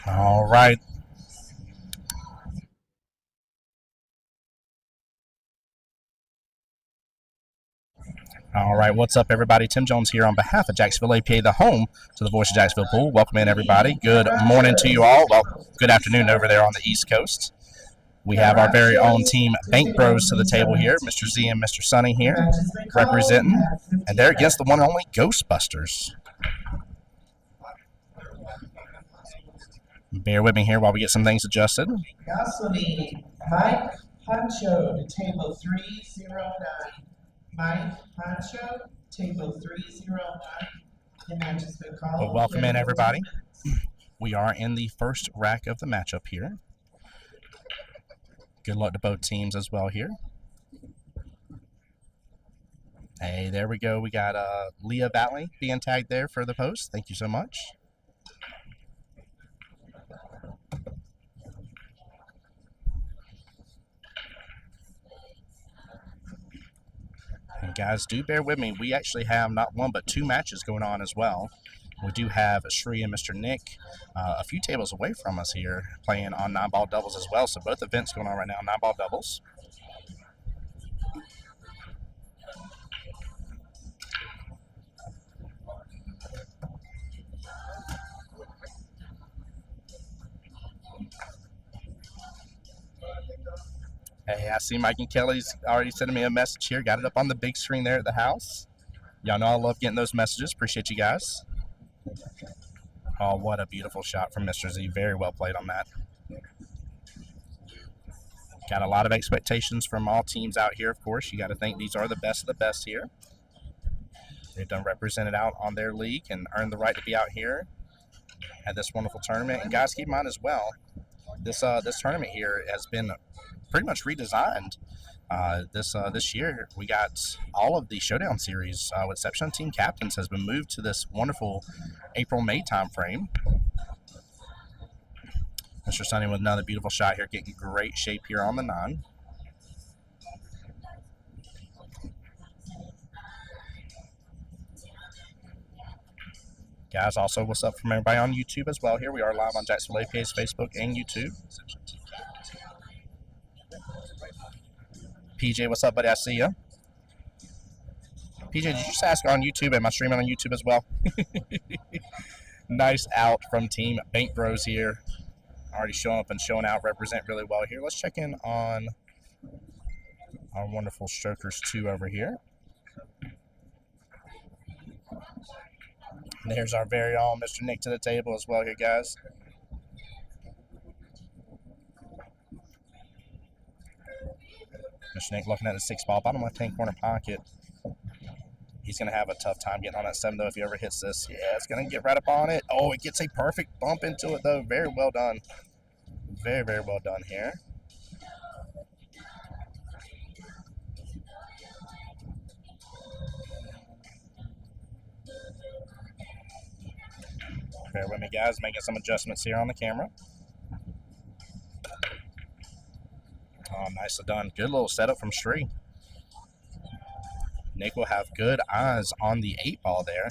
All right. All right. What's up, everybody? Tim Jones here on behalf of Jacksonville APA, the home to the Voice of Jacksonville Pool. Welcome in, everybody. Good morning to you all. Well, good afternoon over there on the East Coast. We have our very own team Bank Bros to the table here. Mr. Z and Mr. Sonny here representing. And they're against the one and only Ghostbusters. Bear with me here while we get some things adjusted. We also need Mike Poncho to table 309. Mike Poncho, table 309. The match has been called. Well, welcome in, everybody. We are in the first rack of the matchup here. Good luck to both teams as well here. Hey, there we go. We got Leah Batley being tagged there for the post. Thank you so much. And guys, do bear with me. We actually have not one but two matches going on as well. We do have Shree and Mr. Nick a few tables away from us here playing on 9-ball doubles as well. So both events going on right now, 9-ball doubles. Hey, I see Mike and Kelly's already sending me a message here. Got it up on the big screen there at the house. Y'all know I love getting those messages. Appreciate you guys. Oh, what a beautiful shot from Mr. Z. Very well played on that. Got a lot of expectations from all teams out here, of course. You got to think these are the best of the best here. They've done represented out on their league and earned the right to be out here at this wonderful tournament. And guys, keep in mind as well, this tournament here has been pretty much redesigned. This year we got all of the Showdown series, with exception of team captains, has been moved to this wonderful April-May time frame. Mr. Sonny with another beautiful shot here, getting great shape here on the 9. Guys, also what's up from everybody on YouTube as well here. We are live on Jacksonville APA's Facebook and YouTube. PJ, what's up, buddy? I see you. PJ, did you just ask on YouTube? Am I streaming on YouTube as well? Nice out from Team Bank Bros here. Already showing up and showing out, represent really well here. Let's check in on our wonderful Strokers 2 over here. And there's our very own Mr. Nick to the table as well here, guys. Mr. Nick looking at the 6-ball, bottom left-hand corner pocket. He's going to have a tough time getting on that 7, though, if he ever hits this. Yeah, it's going to get right up on it. Oh, it gets a perfect bump into it, though. Very well done. Very, very well done here. Bear with me, guys. Making some adjustments here on the camera. Oh, nicely done. Good little setup from Shree. Nick will have good eyes on the 8-ball there.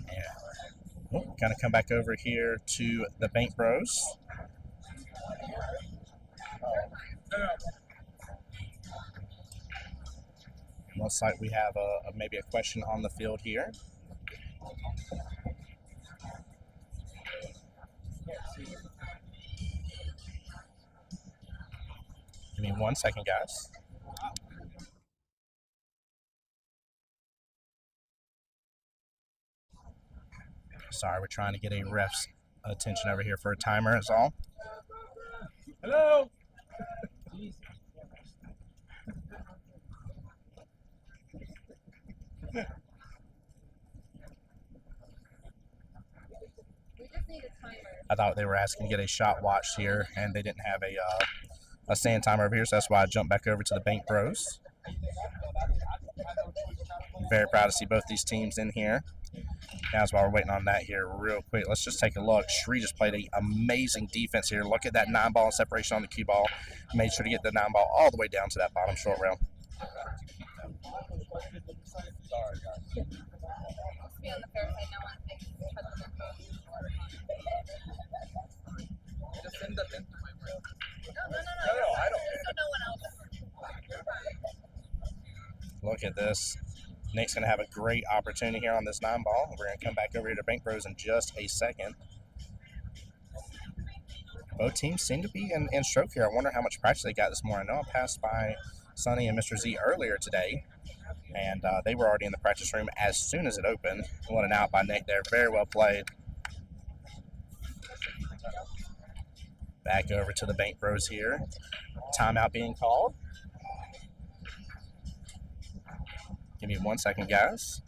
Yeah. Oh, kind of come back over here to the Bank Bros. Looks like we have maybe a question on the field here. Give me 1 second, guys. Sorry, we're trying to get a ref's attention over here for a timer is all. Hello. I thought they were asking to get a shot watched here, and they didn't have a stand timer over here, so that's why I jumped back over to the Bank Bros. Very proud to see both these teams in here. Guys, while we're waiting on that here real quick, let's just take a look. Shree just played an amazing defense here. Look at that 9-ball separation on the cue ball. Made sure to get the 9-ball all the way down to that bottom short rail. Look at this. Nick's going to have a great opportunity here on this 9-ball. We're going to come back over here to Bank Bros in just a second. Both teams seem to be in stroke here. I wonder how much practice they got this morning. I know I passed by Sonny and Mr. Z earlier today, and they were already in the practice room as soon as it opened. What an out by Nick there. Very well played. Back over to the Bank Bros here. Timeout being called. Give me 1 second, guys.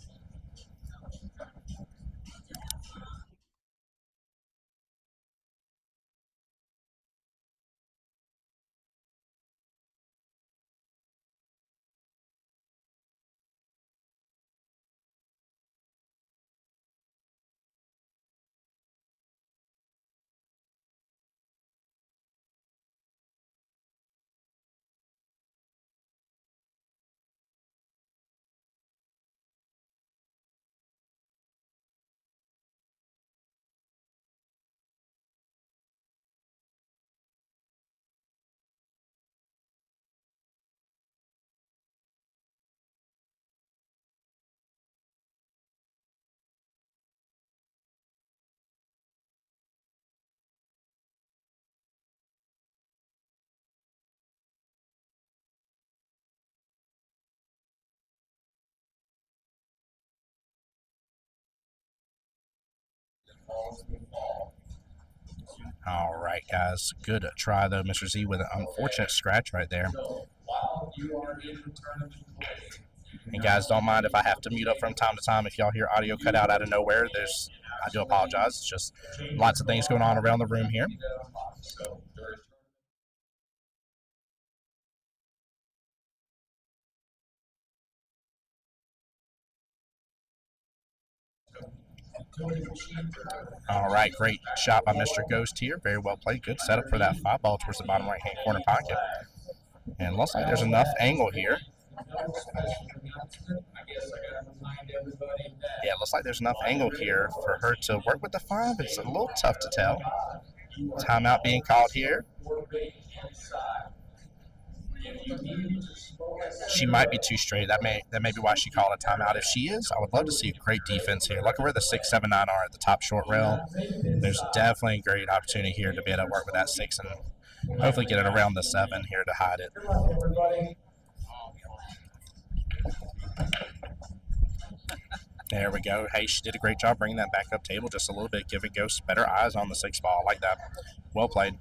All right, guys. Good try, though, Mr. Z, with an unfortunate scratch right there. And guys, don't mind if I have to mute up from time to time. If y'all hear audio cut out of nowhere, I do apologize. It's just lots of things going on around the room here. All right, great shot by Mr. Ghost here. Very well played. Good setup for that 5-ball towards the bottom right-hand corner pocket. And looks like there's enough angle here. Yeah, it looks like there's enough angle here for her to work with the 5. It's a little tough to tell. Timeout being called here. She might be too straight. That may be why she called a timeout. If she is, I would love to see a great defense here. Look at where the 6, 7, 9 are at the top short rail. There's definitely a great opportunity here to be able to work with that 6 and hopefully get it around the 7 here to hide it. There we go. Hey, she did a great job bringing that back up table just a little bit, giving Ghost better eyes on the 6-ball. I like that. Well played.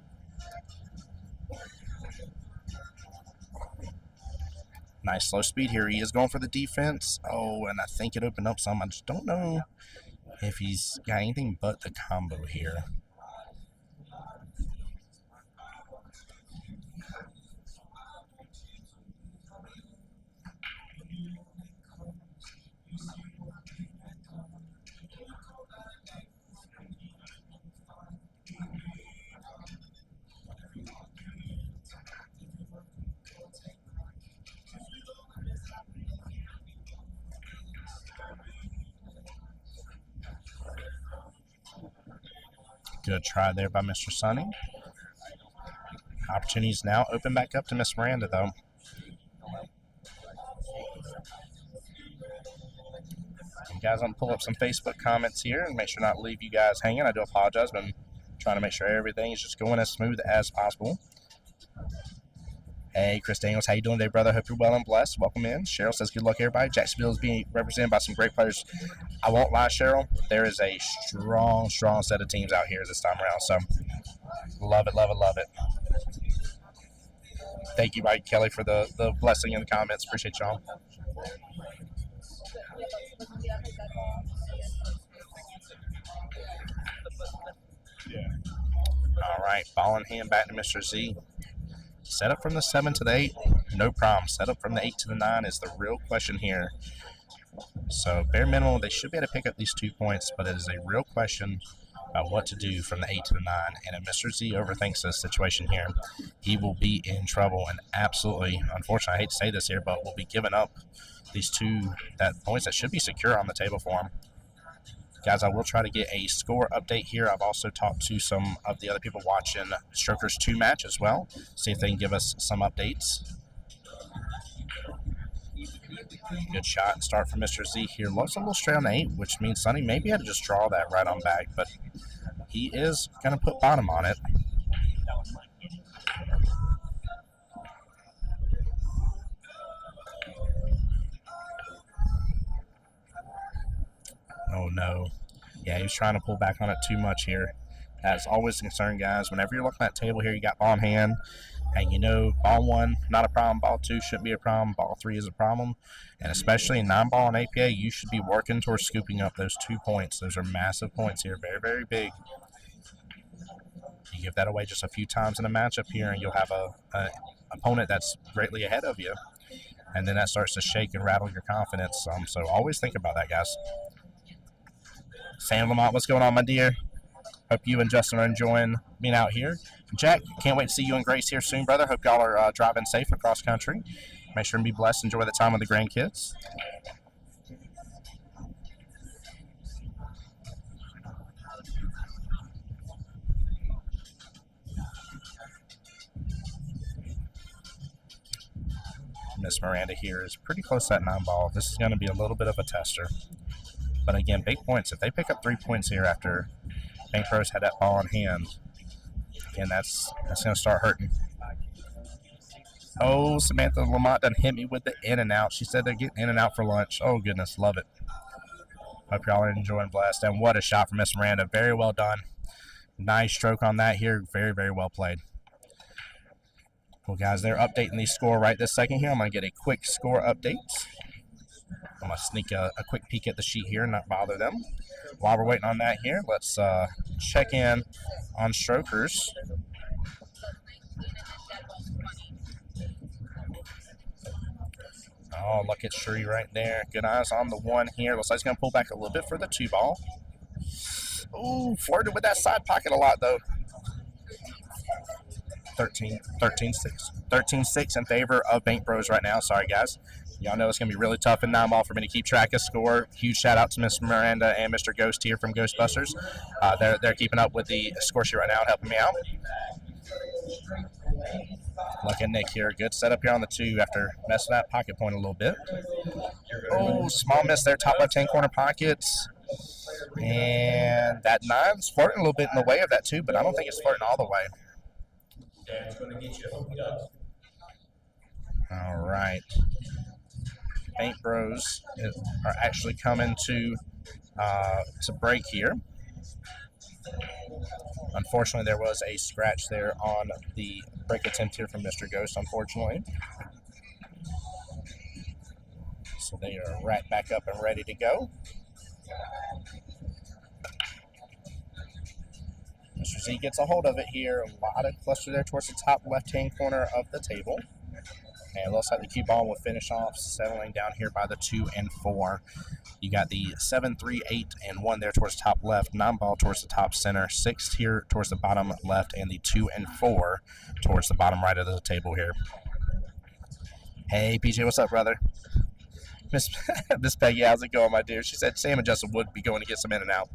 Nice slow speed here. He is going for the defense. Oh, and I think it opened up some. I just don't know if he's got anything but the combo here. Good try there by Mr. Sonny. Opportunities now open back up to Miss Miranda, though. And guys, I'm going to pull up some Facebook comments here and make sure not to leave you guys hanging. I do apologize, but I'm trying to make sure everything is just going as smooth as possible. Hey, Chris Daniels, how you doing today, brother? Hope you're well and blessed. Welcome in. Cheryl says, good luck, everybody. Jacksonville is being represented by some great players. I won't lie, Cheryl. There is a strong set of teams out here this time around. So, love it, love it, love it. Thank you, Mike Kelly, for the blessing in the comments. Appreciate y'all. All right, ball in hand back to Mr. Z. Set up from the 7 to the 8. no problem. Setup from the 8 to the 9 is the real question here. So bare minimum, they should be able to pick up these 2 points, but it is a real question about what to do from the 8 to the 9. And if Mr. Z overthinks this situation here, he will be in trouble and absolutely, unfortunately, I hate to say this here, but will be giving up these points that should be secure on the table for him. Guys, I will try to get a score update here. I've also talked to some of the other people watching Strokers 2 match as well, see if they can give us some updates. Good shot and start from Mr. Z here. Looks a little straight on the 8, which means Sonny maybe had to just draw that right on back, but he is going to put bottom on it. Oh, no. Yeah, he was trying to pull back on it too much here. That's always a concern, guys. Whenever you're looking at that table here, you got ball in hand, and you know ball 1, not a problem. Ball 2 shouldn't be a problem. Ball 3 is a problem. And especially in 9-ball and APA, you should be working towards scooping up those 2 points. Those are massive points here. Very, very big. You give that away just a few times in a matchup here, and you'll have a opponent that's greatly ahead of you. And then that starts to shake and rattle your confidence. So always think about that, guys. Sam Lamont, what's going on, my dear? Hope you and Justin are enjoying being out here. Jack, can't wait to see you and Grace here soon, brother. Hope y'all are driving safe across country. Make sure and be blessed. Enjoy the time with the grandkids. Miss Miranda here is pretty close to that 9-ball. This is going to be a little bit of a tester. But again, big points. If they pick up 3 points here after Bank Pros had that ball in hand, again, that's going to start hurting. Oh, Samantha Lamont done hit me with the in and out. She said they're getting in and out for lunch. Oh, goodness, love it. Hope y'all are enjoying blessed. And what a shot from Miss Miranda. Very well done. Nice stroke on that here. Very, very well played. Well, guys, they're updating the score right this second here. I'm going to get a quick score update. I'm going to sneak a quick peek at the sheet here and not bother them. While we're waiting on that here, let's check in on Strokers. Oh, look at Shuri right there. Good eyes on the 1 here. Looks like he's going to pull back a little bit for the 2-ball. Ooh, flirted with that side pocket a lot, though. 13-6. 13-6 in favor of Bank Bros right now. Sorry, guys. Y'all know it's going to be really tough in 9-ball for me to keep track of score. Huge shout-out to Miss Miranda and Mr. Ghost here from Ghostbusters. They're keeping up with the score sheet right now and helping me out. Look at Nick here. Good setup here on the 2 after messing that pocket point a little bit. Oh, small miss there. Top left-hand corner pockets. And that 9's flirting a little bit in the way of that 2, but I don't think it's flirting all the way. All right. Bank Bros are actually coming to break here. Unfortunately, there was a scratch there on the break attempt here from Mr. Ghost, unfortunately. So they are right back up and ready to go. Mr. Z gets a hold of it here. A lot of cluster there towards the top left-hand corner of the table. And it looks like the cue ball will finish off, settling down here by the 2 and 4. You got the 7, 3, 8, and 1 there towards the top left, 9-ball towards the top center, 6 here towards the bottom left, and the 2 and 4 towards the bottom right of the table here. Hey, PJ, what's up, brother? Miss Peggy, how's it going, my dear? She said Sam and Justin would be going to get some in and out.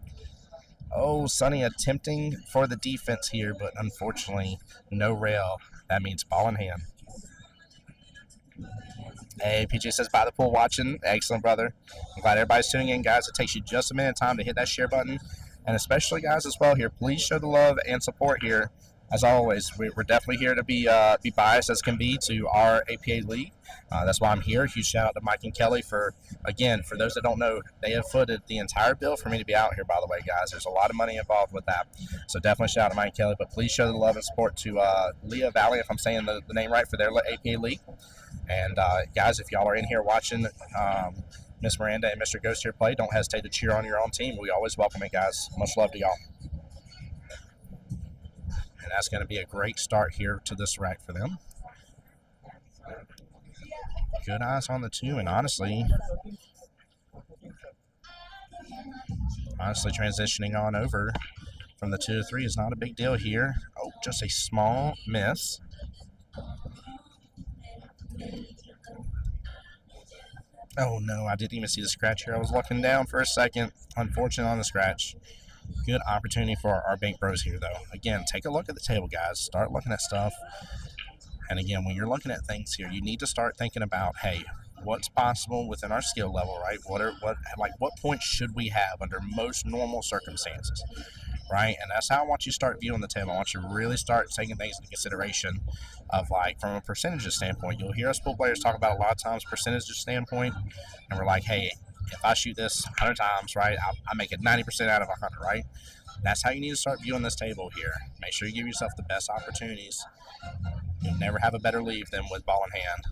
Oh, Sonny attempting for the defense here, but unfortunately, no rail. That means ball in hand. Hey, PJ says, by the pool watching. Excellent, brother. I'm glad everybody's tuning in, guys. It takes you just a minute of time to hit that share button. And especially, guys, as well here, please show the love and support here. As always, we're definitely here to be biased as can be to our APA league. That's why I'm here. Huge shout out to Mike and Kelly for those that don't know, they have footed the entire bill for me to be out here, by the way, guys. There's a lot of money involved with that. So definitely shout out to Mike and Kelly. But please show the love and support to Leah Valley, if I'm saying the name right, for their APA league. And, guys, if y'all are in here watching Miss Miranda and Mr. Ghost here play, don't hesitate to cheer on your own team. We always welcome it, guys. Much love to y'all. And that's going to be a great start here to this rack for them. Good eyes on the 2, and honestly transitioning on over from the 2 to 3 is not a big deal here. Oh, just a small miss. Oh no, I didn't even see the scratch here. I was looking down for a second. Unfortunate on the scratch. Good opportunity for our bank bros here, though. Again, take a look at the table, guys. Start looking at stuff. And again, when you're looking at things here, you need to start thinking about, hey, what's possible within our skill level, right? What points should we have under most normal circumstances, right? And that's how I want you to start viewing the table. I want you to really start taking things into consideration of, like, from a percentages standpoint. You'll hear us pool players talk about a lot of times percentages standpoint, and we're like, hey, if I shoot this 100 times, right, I make it 90% out of 100, right? That's how you need to start viewing this table here. Make sure you give yourself the best opportunities. You'll never have a better leave than with ball in hand.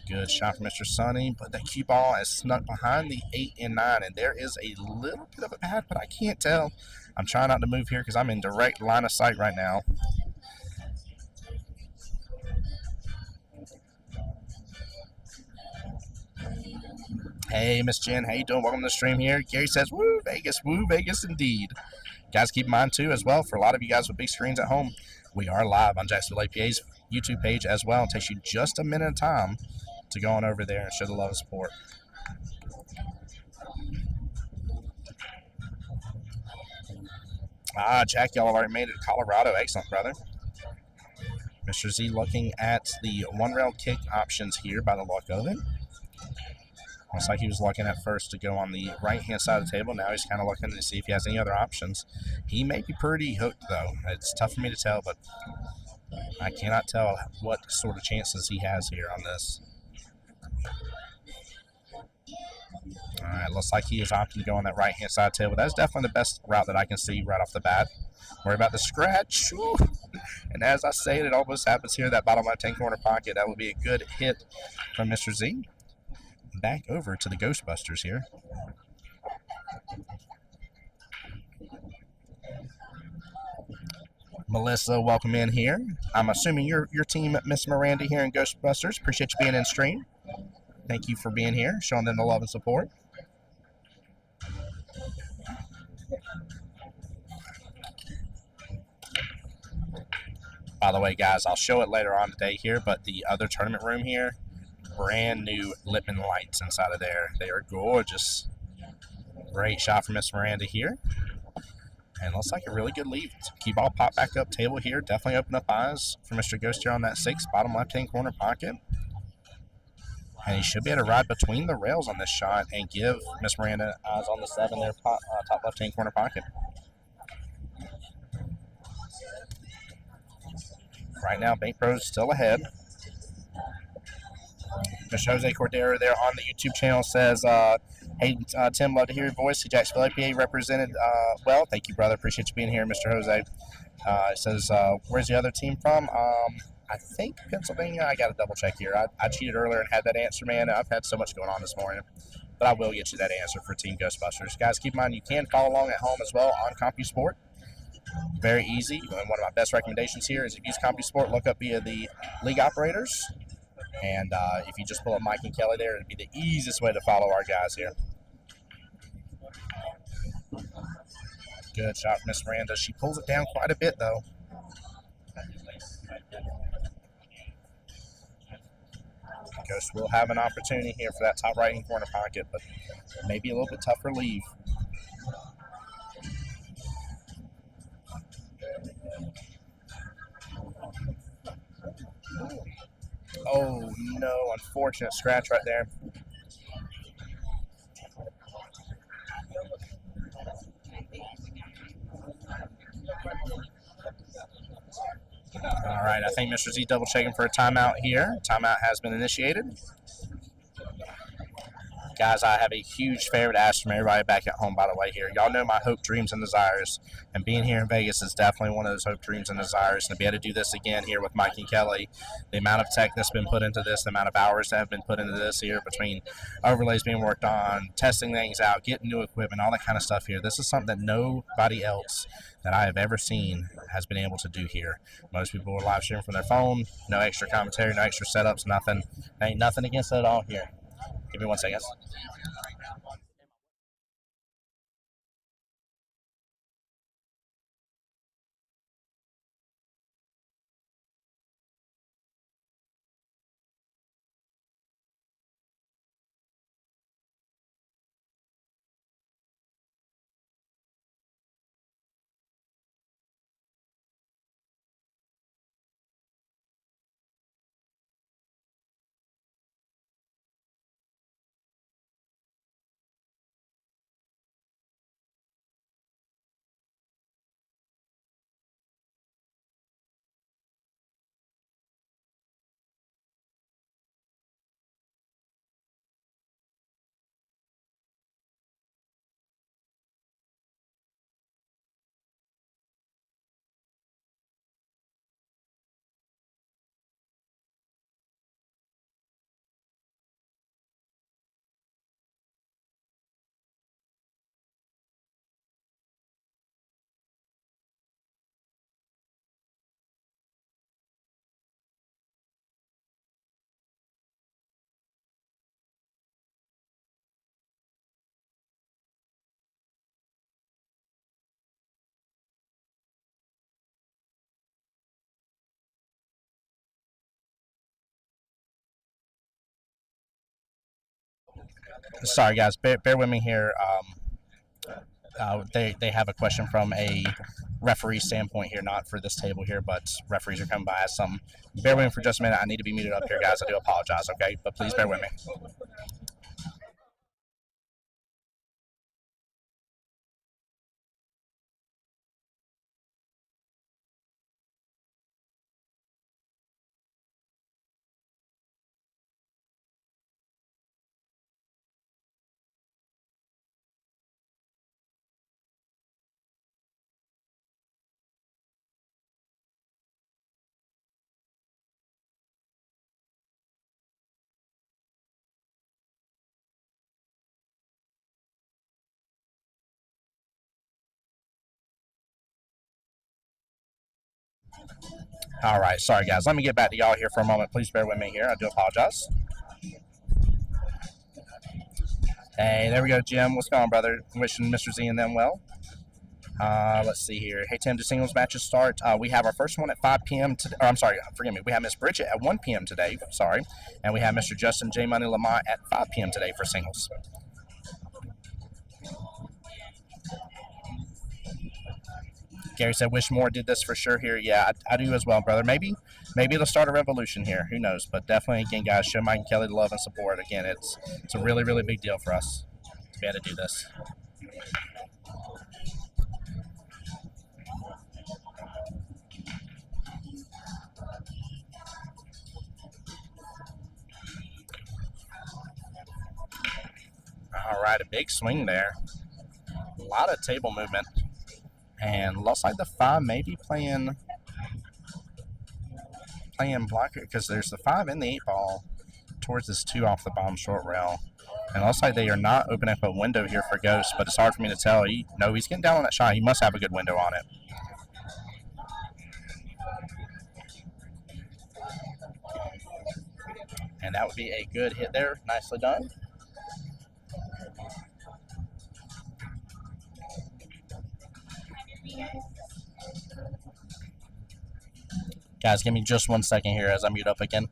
Good shot from Mr. Sonny, but that cue ball is snuck behind the 8 and 9, and there is a little bit of a pad, but I can't tell. I'm trying not to move here because I'm in direct line of sight right now. Hey, Miss Jen, how you doing? Welcome to the stream here. Gary says, woo, Vegas indeed. Guys, keep in mind, too, as well, for a lot of you guys with big screens at home, we are live on Jacksonville APA's YouTube page as well. It takes you just a minute of time to go on over there and show the love and support. Jack, y'all have already made it to Colorado. Excellent, brother. Mr. Z looking at the one-rail kick options here by the look of it. Looks like he was looking at first to go on the right-hand side of the table. Now he's kind of looking to see if he has any other options. He may be pretty hooked, though. It's tough for me to tell, but I cannot tell what sort of chances he has here on this. All right, looks like he is opting to go on that right-hand side table. That's definitely the best route that I can see right off the bat. Worry about the scratch. Ooh. And as I say it almost happens here, that bottom left-hand corner pocket. That will be a good hit from Mr. Z. Back over to the Ghostbusters here. Melissa, welcome in here. I'm assuming your team, Miss Miranda here in Ghostbusters. Appreciate you being in stream. Thank you for being here, showing them the love and support. By the way, guys, I'll show it later on today here, but the other tournament room here, brand new Lippmann lights inside of there. They are gorgeous. Great shot from Miss Miranda here. And looks like a really good lead. Key ball pop back up table here. Definitely open up eyes for Mr. Ghost here on that 6, bottom left-hand corner pocket. And he should be able to ride between the rails on this shot and give Miss Miranda eyes on the 7 there, top left-hand corner pocket. Right now, Bank Bros still ahead. Mr. Jose Cordero there on the YouTube channel says, hey, Tim, love to hear your voice. Jacksonville APA represented well. Thank you, brother. Appreciate you being here, Mr. Jose. It says, where's the other team from? I think Pennsylvania. I got to double check here. I cheated earlier and had that answer, man. I've had so much going on this morning. But I will get you that answer for Team Ghostbusters. Guys, keep in mind you can follow along at home as well on CompuSport. Very easy. And one of my best recommendations here is if you use CompuSport, look up via the league operators. And if you just pull up Mike and Kelly there, it'd be the easiest way to follow our guys here. Good shot from Miss Miranda. She pulls it down quite a bit, though. Ghost will have an opportunity here for that top right-hand corner pocket, but maybe a little bit tougher leave. Oh, no, unfortunate scratch right there. All right, I think Mr. Z double checking for a timeout here. Timeout has been initiated. Guys, I have a huge favor to ask from everybody back at home, by the way, here. Y'all know my hope, dreams, and desires. And being here in Vegas is definitely one of those hope, dreams, and desires. And to be able to do this again here with Mike and Kelly, the amount of tech that's been put into this, the amount of hours that have been put into this here between overlays being worked on, testing things out, getting new equipment, all that kind of stuff here. This is something that nobody else that I have ever seen has been able to do here. Most people are live streaming from their phone, no extra commentary, no extra setups, nothing. Ain't nothing against it at all here. Give me 1 second. Sorry, guys. Bear with me here. They have a question from a referee standpoint here, not for this table here, but referees are coming by as some. Bear with me for just a minute. I need to be muted up here, guys. I do apologize, okay? But please bear with me. All right, sorry, guys. Let me get back to y'all here for a moment. Please bear with me here. I do apologize. Hey, there we go, Jim. What's going on, brother? Wishing Mr. Z and them well. Let's see here. Hey, Tim, do singles matches start? We have our first one at 5 p.m. Today. Or, I'm sorry, forgive me. We have Miss Bridget at 1 p.m. today. Sorry. And we have Mr. Justin J. Money Lamont at 5 p.m. today for singles. Gary said, "Wish more did this for sure here." Yeah, I do as well, brother. Maybe it'll start a revolution here. Who knows? But definitely, again, guys, show Mike and Kelly the love and support. Again, it's a really, really big deal for us to be able to do this. All right, a big swing there. A lot of table movement. And looks like the 5 may be playing blocker because there's the 5 in the 8 ball towards this 2 off the bottom short rail. And it looks like they are not opening up a window here for Ghost, but it's hard for me to tell. No, he's getting down on that shot. He must have a good window on it. And that would be a good hit there. Nicely done. Guys, give me just 1 second here as I mute up again.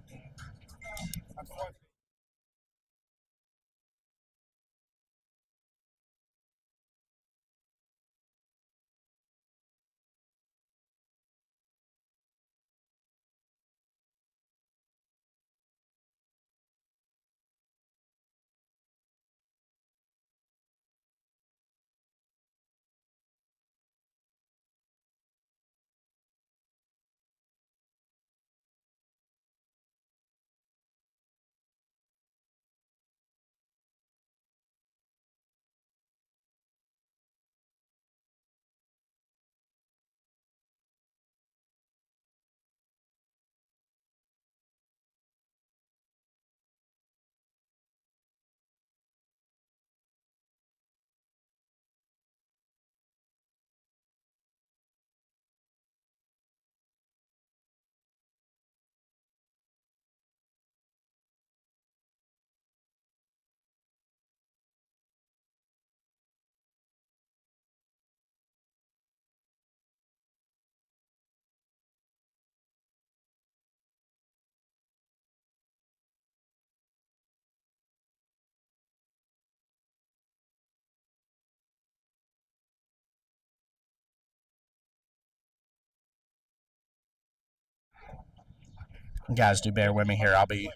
Guys, do bear with me here. I'll be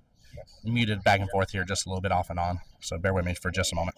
muted back and forth here just a little bit off and on. So bear with me for just a moment.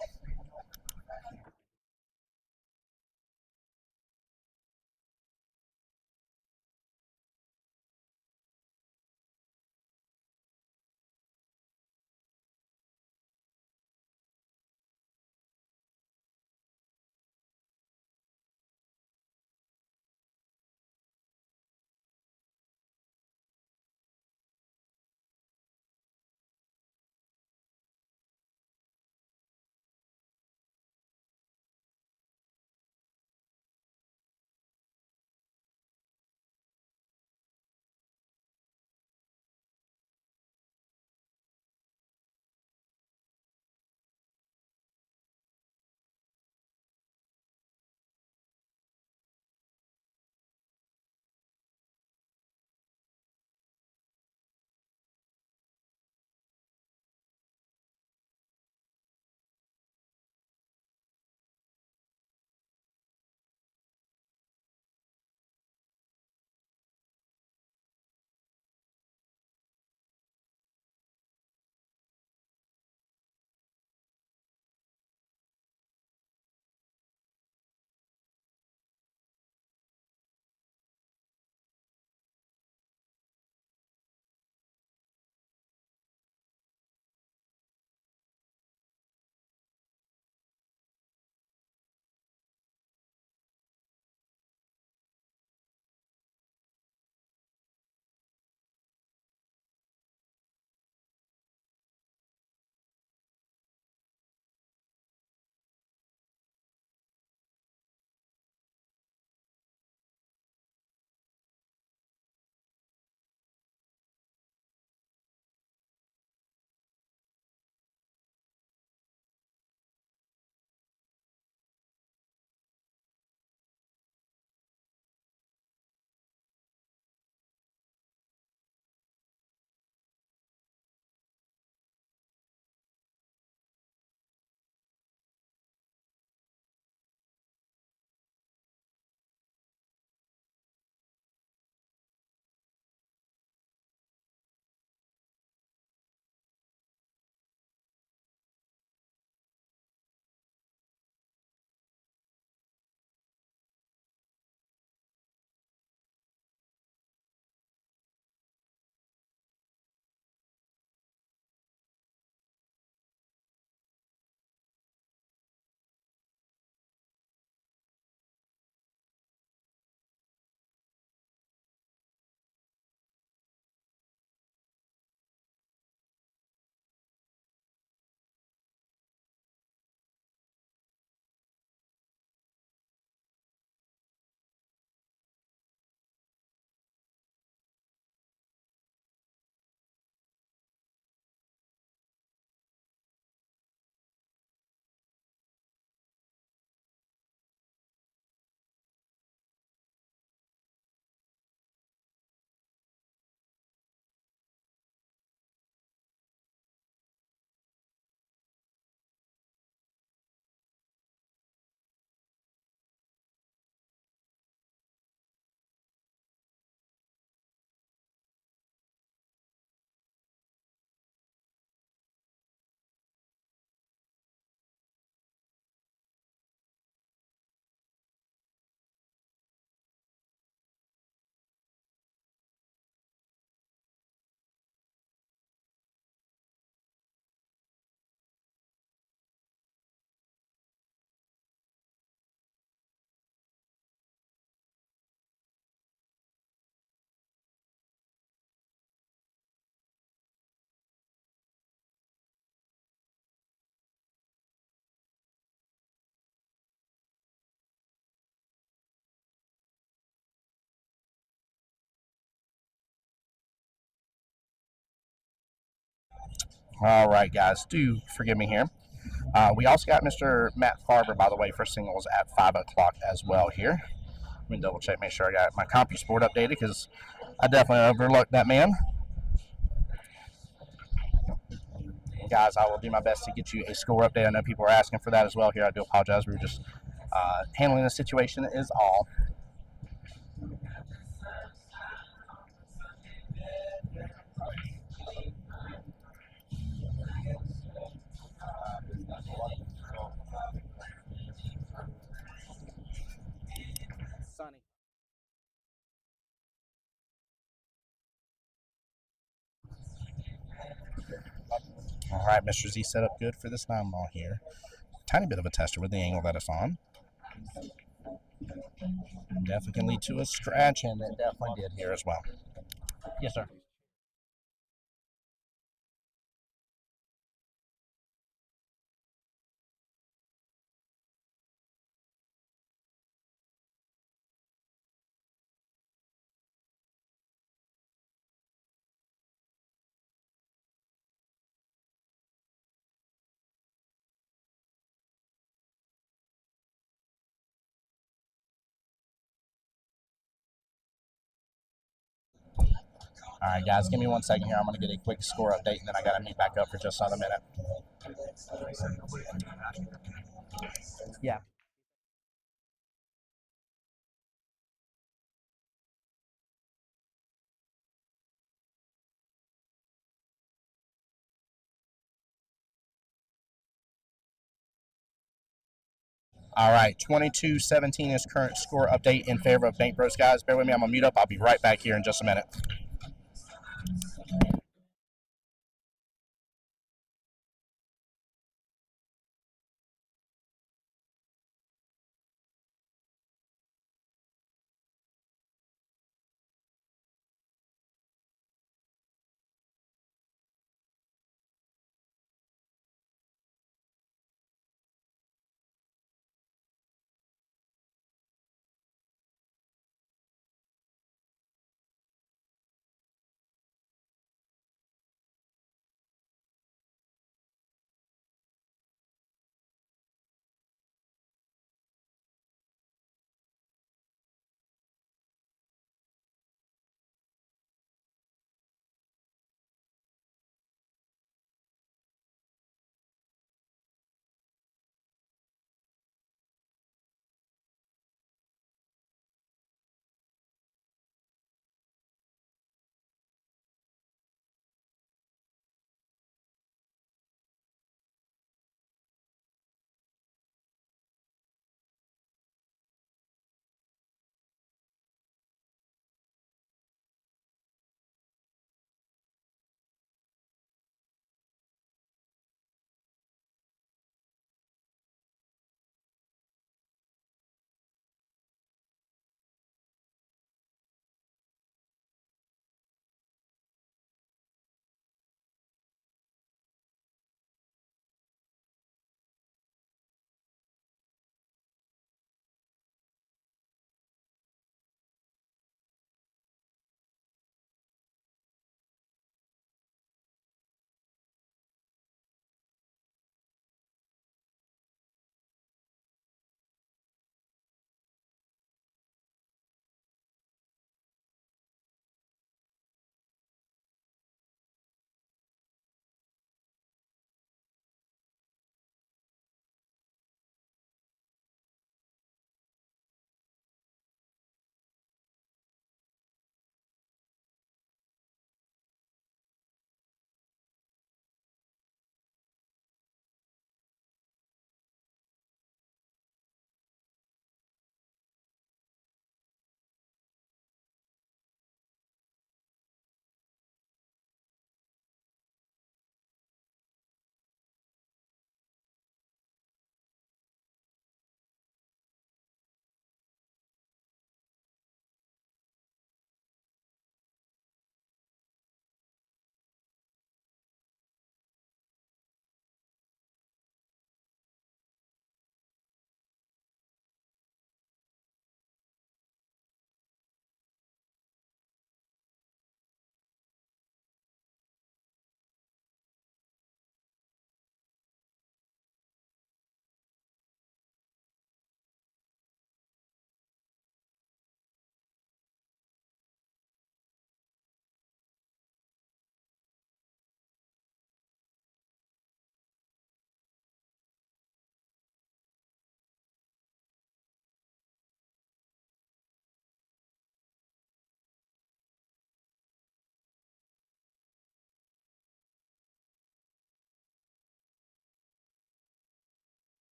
All right, guys, do forgive me here. We also got Mr. Matt Farber, by the way, for singles at 5 o'clock as well here. Let me double check, make sure I got my CompuSport updated because I definitely overlooked that man. Guys, I will do my best to get you a score update. I know people are asking for that as well here. I do apologize. We were just handling the situation is all. All right, Mr. Z set up good for this 9 ball here. Tiny bit of a tester with the angle that it's on. Definitely can lead to a stretch, and it definitely did here as well. Yes, sir. All right, guys, give me 1 second here. I'm going to get a quick score update, and then I got to meet back up for just another minute. Yeah. All right, 22-17 is current score update in favor of Bank Bros, guys. Bear with me. I'm going to mute up. I'll be right back here in just a minute.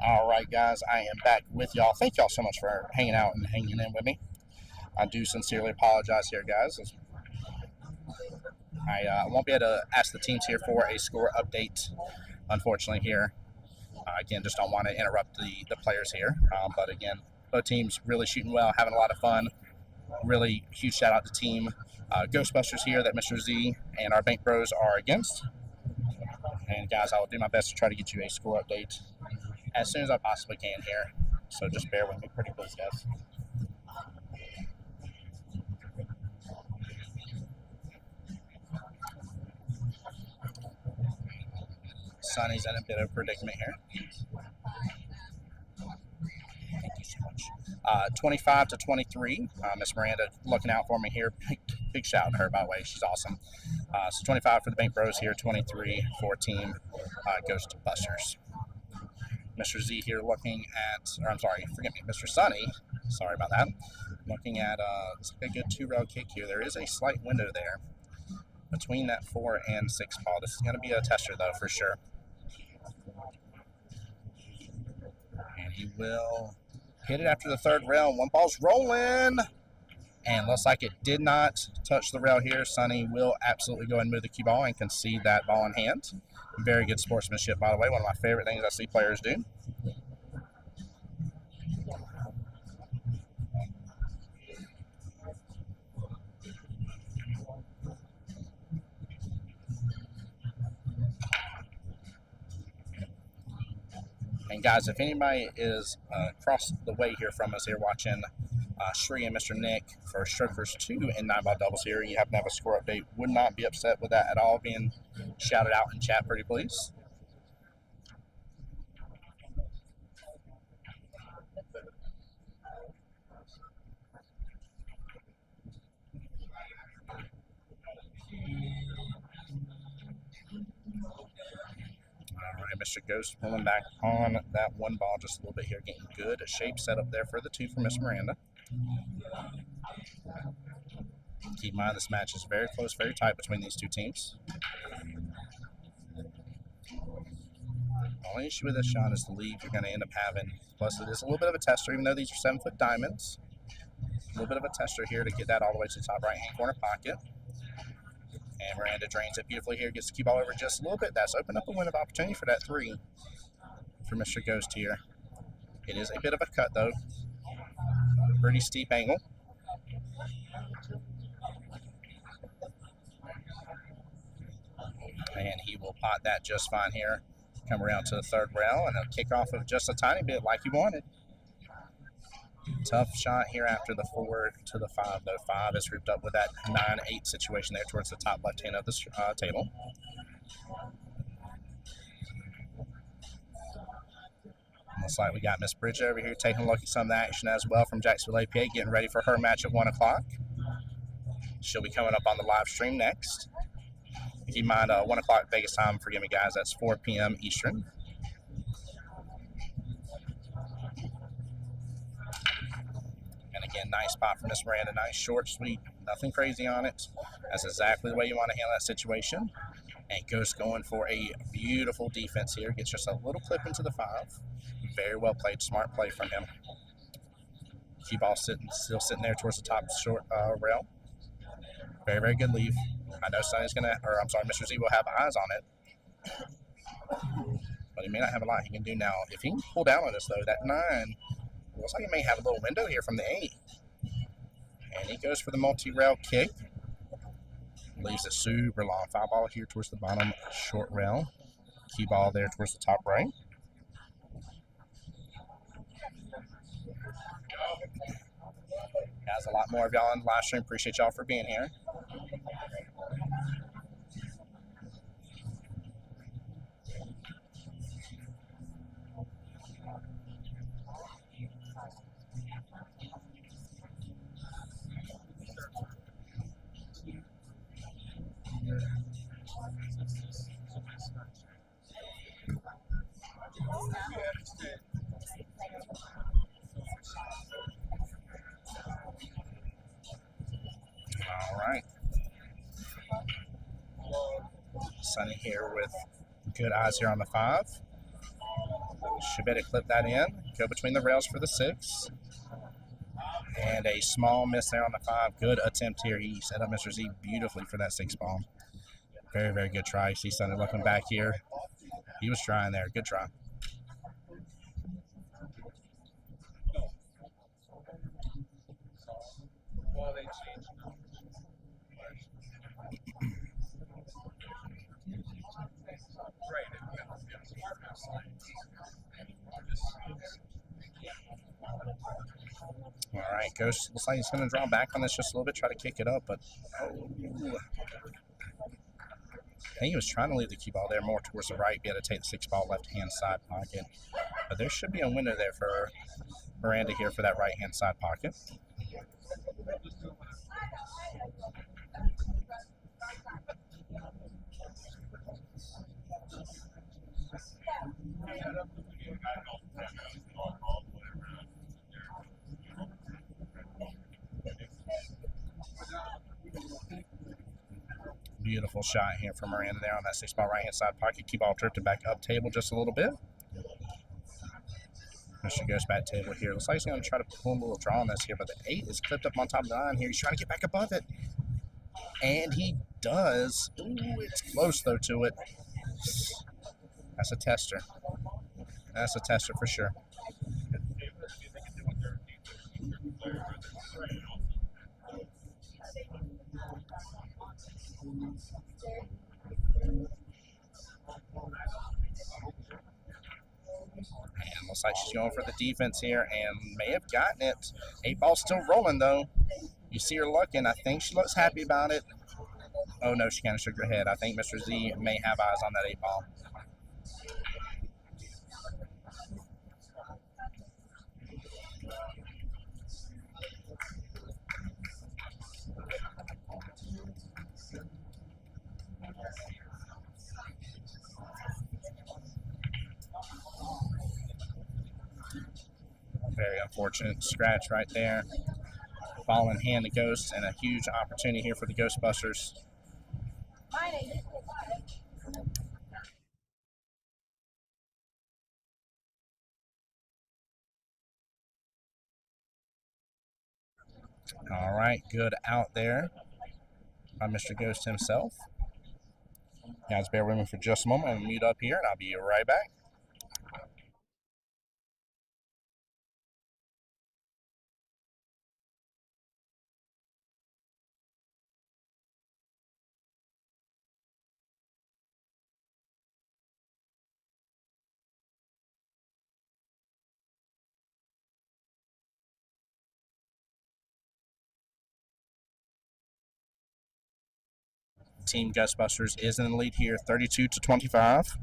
All right, guys, I am back with y'all. Thank y'all so much for hanging out and hanging in with me. I do sincerely apologize here, guys. I won't be able to ask the teams here for a score update, unfortunately, here. Again, just don't want to interrupt the players here. But again, both teams really shooting well, having a lot of fun. Really huge shout out to team Ghostbusters here that Mr. Z and our Bank Bros are against. And guys, I will do my best to try to get you a score update as soon as I possibly can here. So just bear with me pretty please, guys. Sonny's in a bit of a predicament here. Thank you so much. 25 to 23. Miss Miranda looking out for me here. Big shout out to her, by the way. She's awesome. So 25 for the Bank Bros here, 23 for team Ghostbusters. Mr. Z here looking at, or I'm sorry, forgive me, Mr. Sonny. Sorry about that. Looking at it's like a good 2-rail kick here. There is a slight window there between that 4 and 6 ball. This is going to be a tester, though, for sure. And he will hit it after the 3rd rail. 1 ball's rolling. And looks like it did not touch the rail here. Sonny will absolutely go ahead and move the cue ball and concede that ball in hand. Very good sportsmanship, by the way. One of my favorite things I see players do. And guys, if anybody is across the way here from us here watching Shree and Mr. Nick for Strokers 2 and 9-ball doubles here, you happen to have a score update, would not be upset with that at all being shouted out in chat, pretty please. All right, Mr. Ghost pulling back on that 1 ball just a little bit here, getting good shape set up there for the 2 for Miss Miranda. Keep in mind, this match is very close, very tight between these 2 teams. Only issue with this shot is the lead you're going to end up having. Plus, it is a little bit of a tester, even though these are 7-foot diamonds. A little bit of a tester here to get that all the way to the top right-hand corner pocket. And Miranda drains it beautifully here, gets the cue ball over just a little bit. That's opened up a window of opportunity for that 3 for Mr. Ghost here. It is a bit of a cut, though. Pretty steep angle. And he will pot that just fine here. Come around to the 3rd rail, and he'll kick off of just a tiny bit like he wanted. Tough shot here after the 4 to the 5, though. 5 is grouped up with that 9-8 situation there towards the top left hand of the table. Looks like we got Miss Bridget over here taking a look at some of the action as well from Jacksonville APA, getting ready for her match at 1 o'clock. She'll be coming up on the live stream next. Keep in mind, 1 o'clock Vegas time, forgive me guys, that's 4 p.m. Eastern. And again, nice spot for Miss Miranda, nice short, sweet, nothing crazy on it. That's exactly the way you want to handle that situation. And Ghost going for a beautiful defense here, gets just a little clip into the 5. Very well played, smart play from him. Cue ball still sitting there towards the top short rail. Very, very good leave. I know Sonny's going to, or I'm sorry, Mr. Z will have eyes on it. But he may not have a lot he can do now. If he can pull down on this, though, that 9, looks like he may have a little window here from the 8. And he goes for the multi-rail kick. Leaves a super long foul ball here towards the bottom short rail. Cue ball there towards the top right. Guys, a lot more of y'all on the live stream. Appreciate y'all for being here. All right. Sonny here with good eyes here on the 5. Should be able to clip that in. Go between the rails for the 6. And a small miss there on the 5. Good attempt here. He set up Mr. Z beautifully for that 6 ball. Very, very good try. You see Sonny looking back here. He was trying there. Good try. All right, Ghost looks like he's going to draw back on this just a little bit, try to kick it up, but I think he was trying to leave the cue ball there more towards the right, be able to take the 6 ball left-hand side pocket. But there should be a window there for Miranda here for that right-hand side pocket. Beautiful shot here from Miranda there on that 6 ball right-hand side pocket. Cue ball drifted back up table just a little bit. Mr. Ghost back table here. Looks like he's going to try to pull a little draw on this here, but the 8 is clipped up on top of the 9 here. He's trying to get back above it. And he does. Ooh, it's close, though, to it. That's a tester. That's a tester for sure. And looks like she's going for the defense here and may have gotten it. 8 ball still rolling, though. You see her looking. I think she looks happy about it. Oh, no, she kind of shook her head. I think Mr. Z may have eyes on that 8 ball. Very unfortunate scratch right there. Ball in hand to Ghost, and a huge opportunity here for the Ghostbusters. All right, good out there by Mr. Ghost himself. Guys, bear with me for just a moment. I'm going to mute up here, and I'll be right back. Team Ghostbusters is in the lead here, 32-25.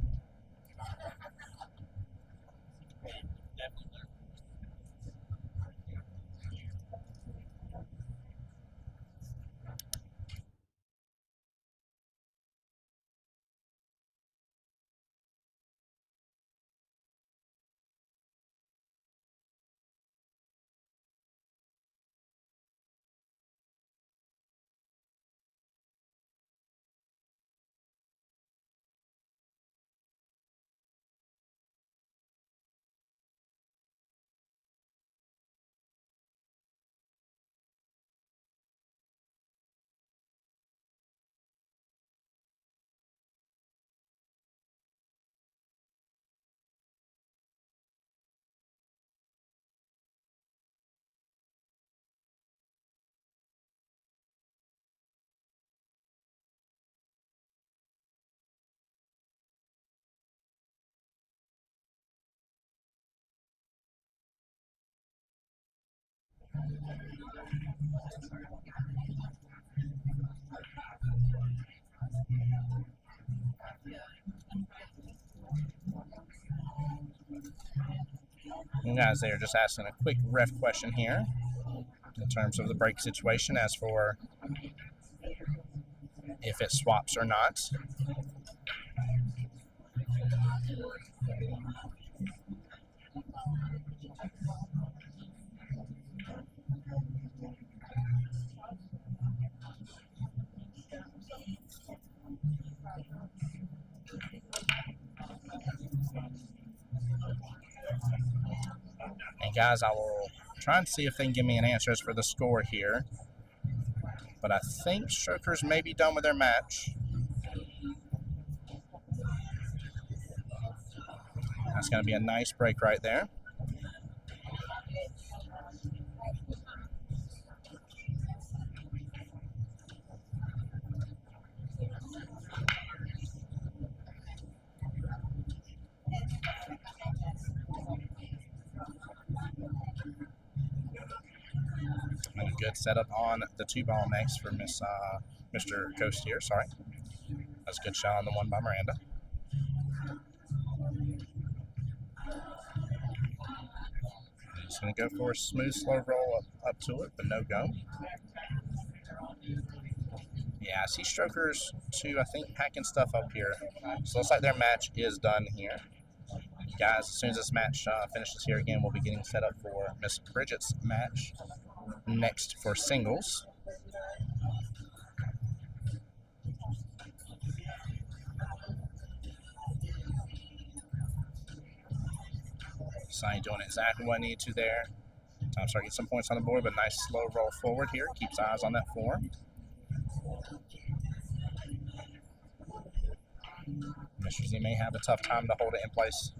You guys, they are just asking a quick ref question here in terms of the break situation as for if it swaps or not. And guys, I will try and see if they can give me an answer as for the score here. But I think Strokers may be done with their match. That's going to be a nice break right there. And a good setup on the 2-ball next for Mr. Coast here. Sorry. That's a good shot on the 1 by Miranda. Just going to go for a smooth, slow roll up to it, but no go. Yeah, I see Strokers too, I think, packing stuff up here. So it looks like their match is done here. Guys, as soon as this match finishes here again, we'll be getting set up for Miss Bridget's match next for singles. Sonny doing exactly what I need to there. Time to start getting some points on the board, but nice slow roll forward here. Keeps eyes on that 4. Mr. Z may have a tough time to hold it in place.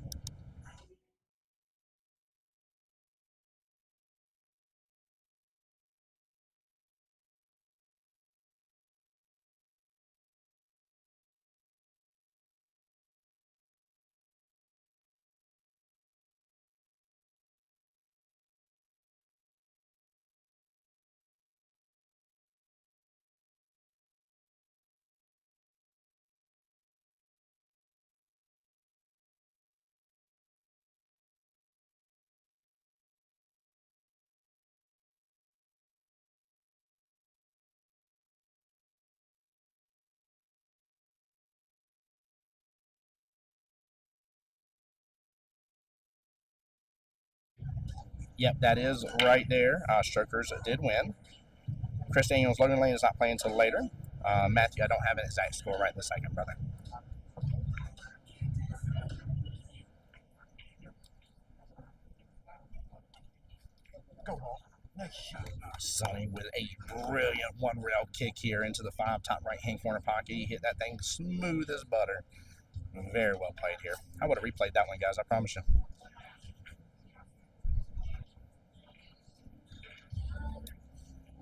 Yep, that is right there. Strokers did win. Chris Daniels, Logan Lane is not playing until later. Matthew, I don't have an exact score right this second, brother. Go ball. Nice shot. Sonny with a brilliant 1-rail kick here into the 5 top right-hand corner pocket. He hit that thing smooth as butter. Very well played here. I would have replayed that one, guys, I promise you.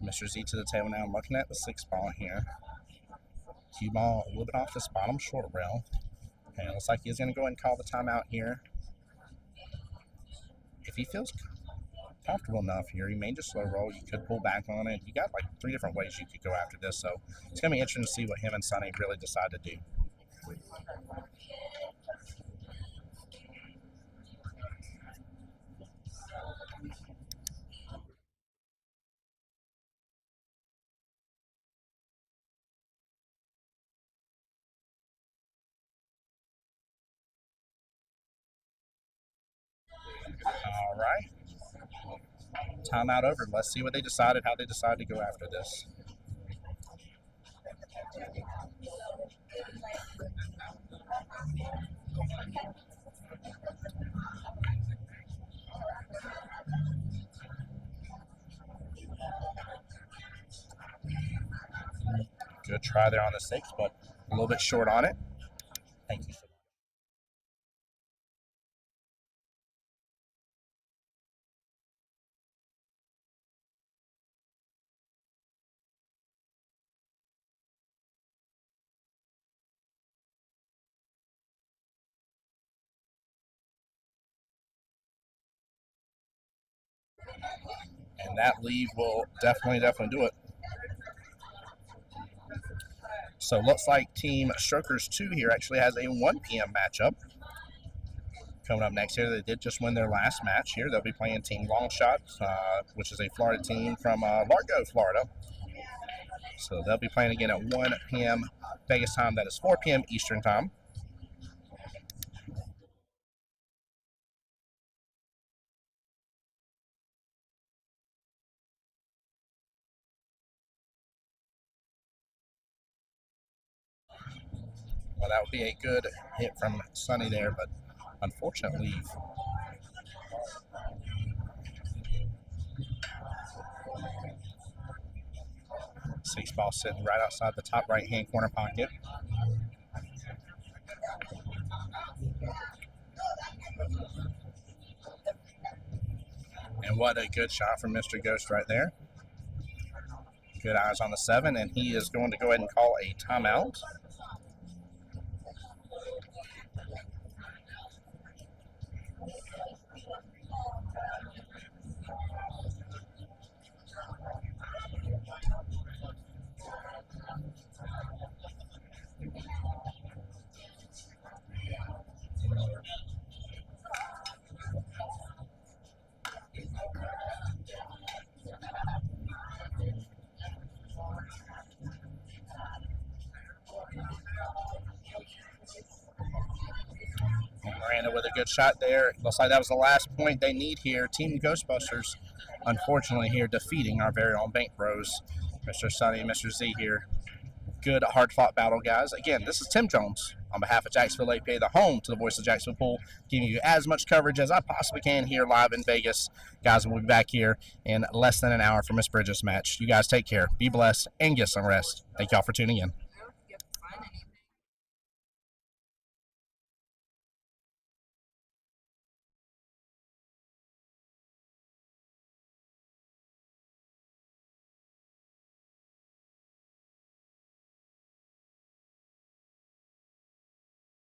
Mr. Z to the table now, looking at the 6-ball here. Cue ball a little bit off this bottom short rail. And it looks like he's going to go ahead and call the timeout here. If he feels comfortable enough here, he may just slow roll. You could pull back on it. You got like 3 different ways you could go after this. So it's going to be interesting to see what him and Sonny really decide to do. All right. Timeout over. Let's see what they decided, how they decide to go after this. Good try there on the 6, but a little bit short on it. Thank you so much. And that leave will definitely do it. So looks like Team Strokers 2 here actually has a 1 p.m. matchup coming up next here. They did just win their last match here. They'll be playing Team Longshot, which is a Florida team from Largo, Florida. So they'll be playing again at 1 p.m. Vegas time. That is 4 p.m. Eastern time. Well, that would be a good hit from Sonny there, but unfortunate leave. Six ball sitting right outside the top right-hand corner pocket. And what a good shot from Mr. Ghost right there. Good eyes on the 7, and he is going to go ahead and call a timeout. Miranda with a good shot there. Looks like that was the last point they need here. Team Ghostbusters, unfortunately, here defeating our very own Bank Bros. Mr. Sonny and Mr. Z here. Good, hard-fought battle, guys. Again, this is Tim Jones on behalf of Jacksonville APA, the home to the voice of Jacksonville Pool, giving you as much coverage as I possibly can here live in Vegas. Guys, we'll be back here in less than an hour for Miss Bridges' match. You guys take care. Be blessed and get some rest. Thank y'all for tuning in.